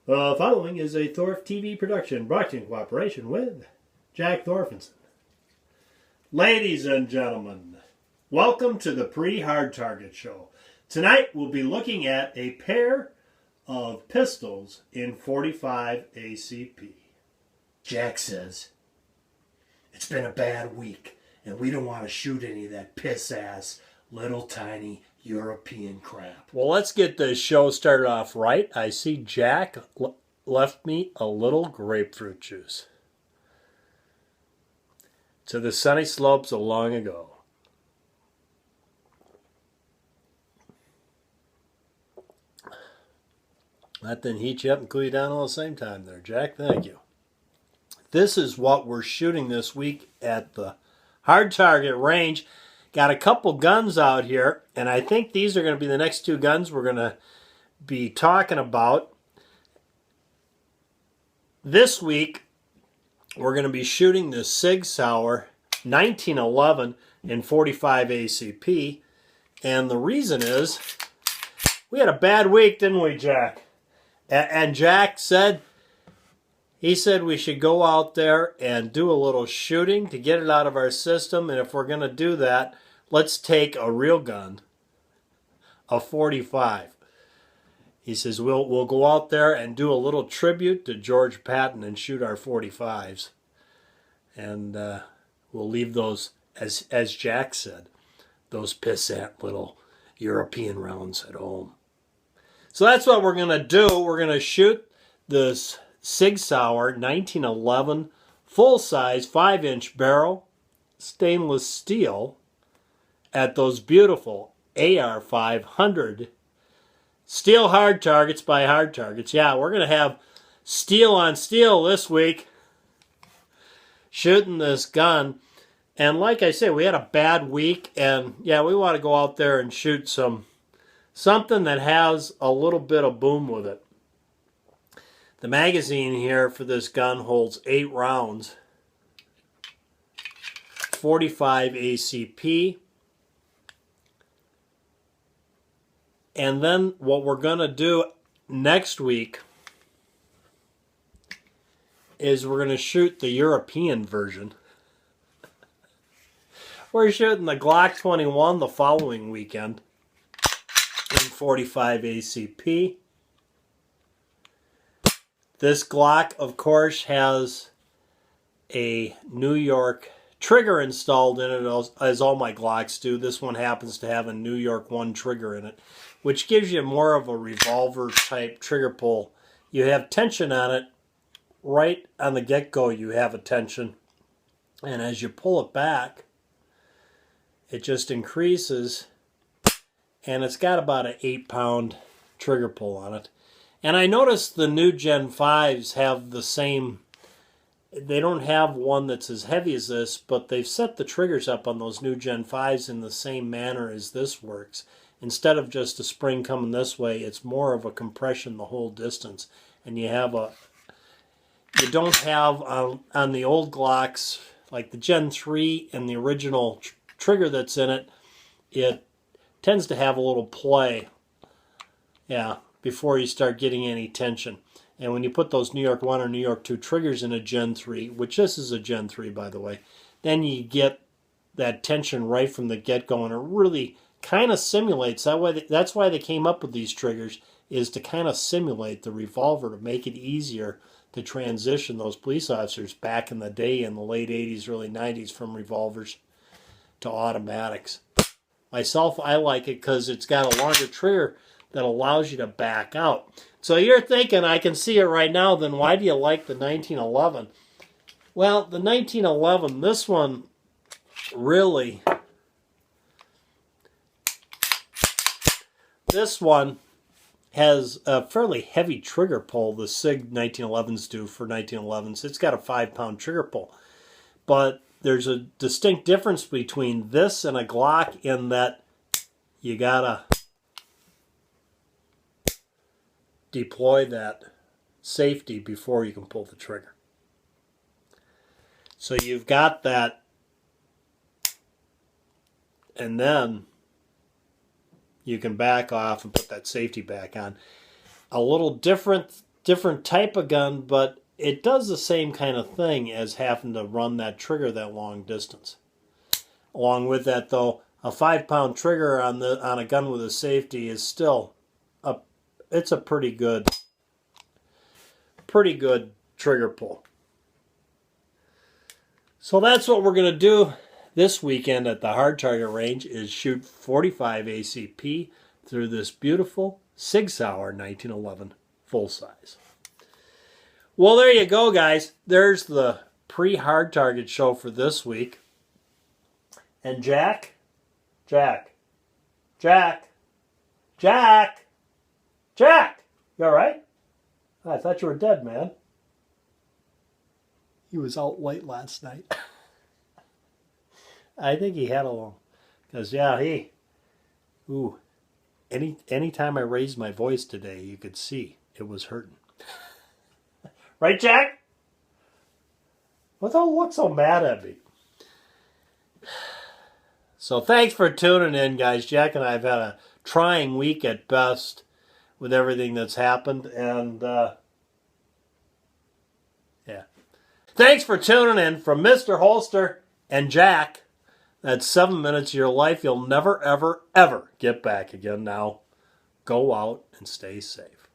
Following is a Thorf TV production brought to you in cooperation with Jack Thorfinson. Ladies and gentlemen, welcome to the Pre-Hard Target Show. Tonight we'll be looking at a pair of pistols in .45 ACP. Jack says, it's been a bad week and we don't want to shoot any of that piss-ass little tiny European crap. Well, let's get the show started off right. I see Jack left me a little grapefruit juice. To the sunny slopes of long ago. That didn't heat you up and cool you down all at the same time there, Jack. Thank you. This is what we're shooting this week at the Hard Target range. Got a couple guns out here, and I think these are going to be the next two guns we're going to be talking about. This week, we're going to be shooting the Sig Sauer 1911 in .45 ACP, and the reason is we had a bad week, didn't we, Jack? And Jack said, he said we should go out there and do a little shooting to get it out of our system. And if we're going to do that, let's take a real gun, a .45. He says we'll go out there and do a little tribute to George Patton and shoot our .45s. And we'll leave those, as Jack said, those pissant little European rounds at home. So that's what we're going to do. We're going to shoot this Sig Sauer 1911 full-size 5-inch barrel stainless steel at those beautiful AR 500 steel hard targets by Hard Targets. Yeah, we're going to have steel on steel this week shooting this gun. And like I said, we had a bad week, and yeah, we want to go out there and shoot something that has a little bit of boom with it. The magazine here for this gun holds 8 rounds. .45 ACP. And then what we're going to do next week is we're going to shoot the European version. We're shooting the Glock 21 the following weekend in .45 ACP. This Glock, of course, has a New York trigger installed in it, as all my Glocks do. This one happens to have a New York 1 trigger in it, which gives you more of a revolver-type trigger pull. You have tension on it. Right on the get-go, you have a tension. And as you pull it back, it just increases. And it's got about an 8-pound trigger pull on it. And I noticed the new Gen 5s have the same, they don't have one that's as heavy as this, but they've set the triggers up on those new Gen 5s in the same manner as this works. Instead of just a spring coming this way, it's more of a compression the whole distance. And you don't have on the old Glocks, like the Gen 3 and the original trigger that's in it, it tends to have a little play. Yeah. Before you start getting any tension. And when you put those New York 1 or New York 2 triggers in a Gen 3, which this is a Gen 3 by the way, then you get that tension right from the get-go, and it really kind of simulates. That's why they came up with these triggers, is to kind of simulate the revolver, to make it easier to transition those police officers back in the day in the late 80s, early 90s from revolvers to automatics. Myself, I like it because it's got a longer trigger that allows you to back out. So you're thinking, I can see it right now, then why do you like the 1911? Well, the 1911, this one really, this one has a fairly heavy trigger pull. The Sig 1911s do for 1911s. It's got a 5-pound trigger pull. But there's a distinct difference between this and a Glock in that you gotta deploy that safety before you can pull the trigger. So you've got that, and then you can back off and put that safety back on. A little different different type of gun, but it does the same kind of thing as having to run that trigger that long distance. Along with that, though, a 5-pound trigger on a gun with a safety is still it's a pretty good trigger pull. So that's what we're going to do this weekend at the hard target range, is shoot 45 ACP through this beautiful Sig Sauer 1911 full size. Well, there you go, guys. There's the pre-hard target show for this week. And Jack, you all right? I thought you were dead, man. He was out late last night. I think he had a long, because anytime I raised my voice today, you could see it was hurting. Right, Jack? Well, don't look so mad at me. So thanks for tuning in, guys. Jack and I have had a trying week at best with everything that's happened, and yeah. Thanks for tuning in from Mr. Holster and Jack. That's 7 minutes of your life you'll never, ever, ever get back again. Now, go out and stay safe.